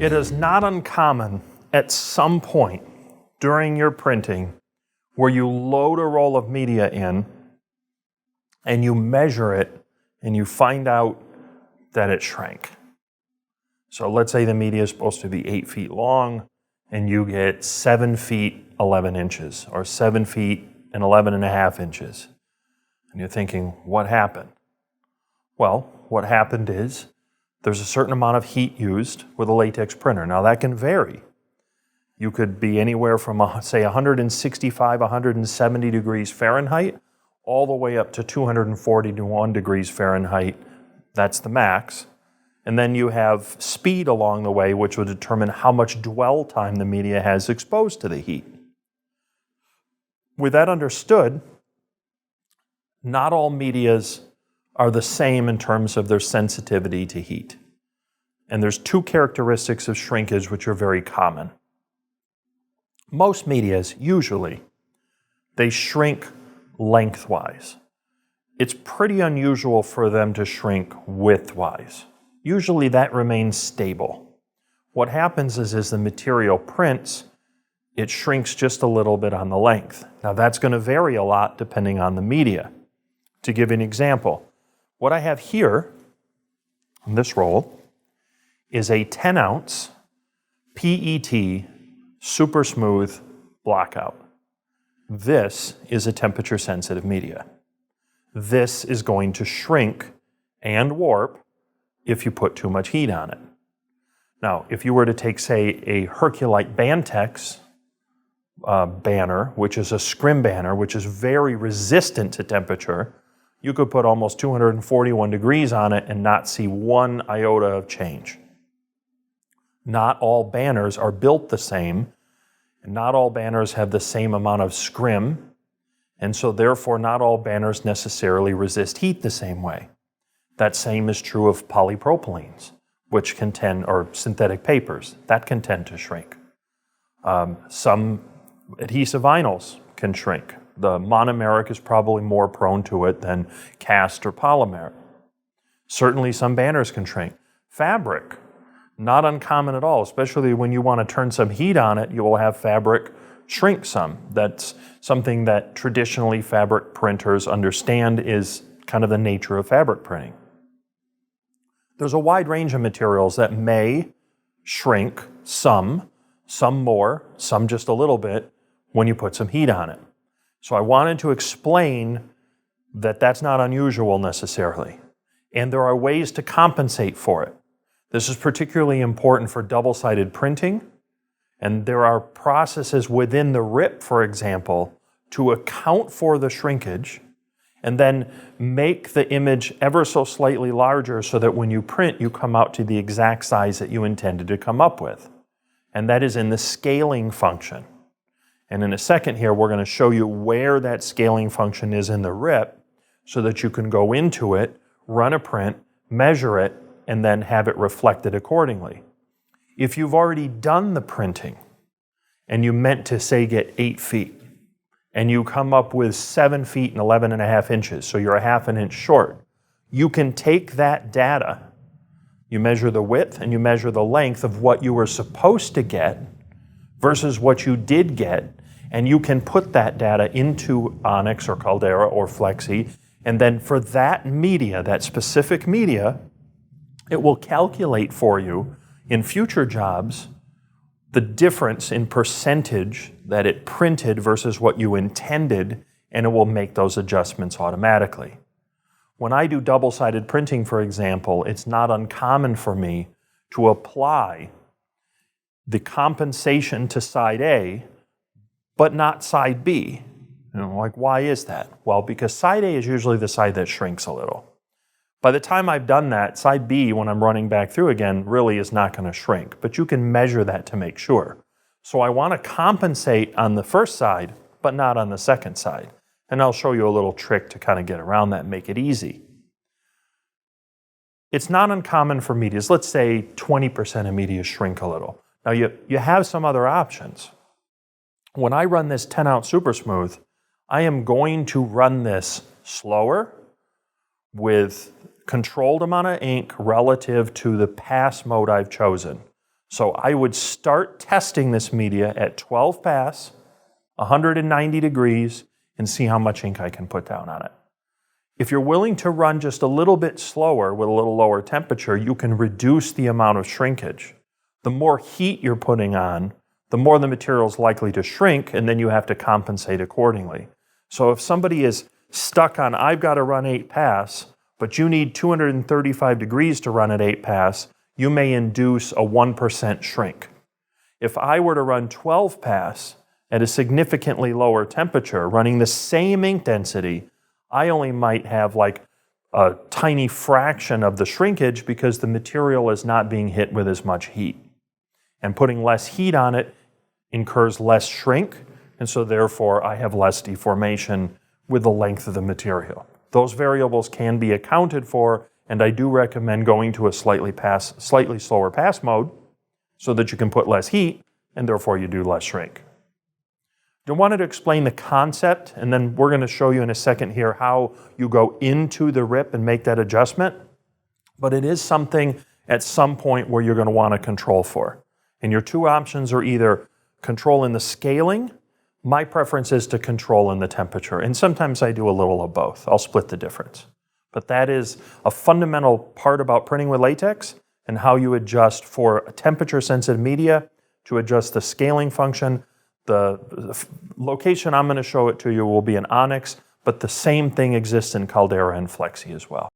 It is not uncommon at some point during your printing where you load a roll of media in and you measure it and you find out that it shrank. So let's say the media is supposed to be 8 feet long and you get 7 feet 11 inches or 7 feet and 11 and a half inches. And you're thinking, what happened? Well, what happened is there's a certain amount of heat used with a latex printer. Now that can vary. You could be anywhere from, say, 165, 170 degrees Fahrenheit, all the way up to 241 degrees Fahrenheit. That's the max. And then you have speed along the way, which will determine how much dwell time the media has exposed to the heat. With that understood, not all medias are the same in terms of their sensitivity to heat. And there's two characteristics of shrinkage which are very common. Most medias, usually, they shrink lengthwise. It's pretty unusual for them to shrink widthwise. Usually that remains stable. What happens is as the material prints, it shrinks just a little bit on the length. Now that's going to vary a lot depending on the media. To give you an example, what I have here in this roll is a 10-ounce PET super smooth blockout. This is a temperature sensitive media. This is going to shrink and warp if you put too much heat on it. Now, if you were to take, say, a Herculite Bantex banner, which is a scrim banner, which is very resistant to temperature, you could put almost 241 degrees on it and not see one iota of change. Not all banners are built the same, and not all banners have the same amount of scrim, and so therefore not all banners necessarily resist heat the same way. That same is true of polypropylenes, which can tend, or synthetic papers, that can tend to shrink. Some adhesive vinyls can shrink. The monomeric is probably more prone to it than cast or polymer. Certainly some banners can shrink. Fabric, not uncommon at all, especially when you want to turn some heat on it, you will have fabric shrink some. That's something that traditionally fabric printers understand is kind of the nature of fabric printing. There's a wide range of materials that may shrink some more, some just a little bit, when you put some heat on it. So I wanted to explain that that's not unusual necessarily, and there are ways to compensate for it. This is particularly important for double-sided printing, and there are processes within the RIP, for example, to account for the shrinkage and then make the image ever so slightly larger so that when you print, you come out to the exact size that you intended to come up with. And that is in the scaling function. And in a second here, we're going to show you where that scaling function is in the RIP so that you can go into it, run a print, measure it, and then have it reflected accordingly. If you've already done the printing and you meant to, say, get 8 feet, and you come up with 7 feet and 11 and a half inches, so you're a half an inch short, you can take that data, you measure the width and you measure the length of what you were supposed to get versus what you did get, and you can put that data into Onyx or Caldera or Flexi, and then for that media, that specific media, it will calculate for you in future jobs the difference in percentage that it printed versus what you intended, and it will make those adjustments automatically. When I do double-sided printing, for example, it's not uncommon for me to apply the compensation to side A, but not side B. Like, why is that? Well, because side A is usually the side that shrinks a little. By the time I've done that, side B, when I'm running back through again, really is not going to shrink, but you can measure that to make sure. So I want to compensate on the first side, but not on the second side. And I'll show you a little trick to kind of get around that and make it easy. It's not uncommon for medias. Let's say 20% of media shrink a little. Now you have some other options. When I run this 10-ounce Super Smooth, I am going to run this slower with controlled amount of ink relative to the pass mode I've chosen. So I would start testing this media at 12 pass, 190 degrees, and see how much ink I can put down on it. If you're willing to run just a little bit slower with a little lower temperature, you can reduce the amount of shrinkage. The more heat you're putting on, the more the material is likely to shrink, and then you have to compensate accordingly. So if somebody is stuck on, I've got to run 8 pass, but you need 235 degrees to run at 8 pass, you may induce a 1% shrink. If I were to run 12 pass at a significantly lower temperature, running the same ink density, I only might have like a tiny fraction of the shrinkage because the material is not being hit with as much heat. And putting less heat on it incurs less shrink, and so therefore I have less deformation with the length of the material. Those variables can be accounted for, and I do recommend going to a slightly slower pass mode so that you can put less heat, and therefore you do less shrink. I wanted to explain the concept, and then we're going to show you in a second here how you go into the rip and make that adjustment. But it is something at some point where you're going to want to control for. And your two options are either control in the scaling. My preference is to control in the temperature, and sometimes I do a little of both. I'll split the difference. But that is a fundamental part about printing with latex and how you adjust for a temperature-sensitive media to adjust the scaling function. The location I'm going to show it to you will be in Onyx, but the same thing exists in Caldera and Flexi as well.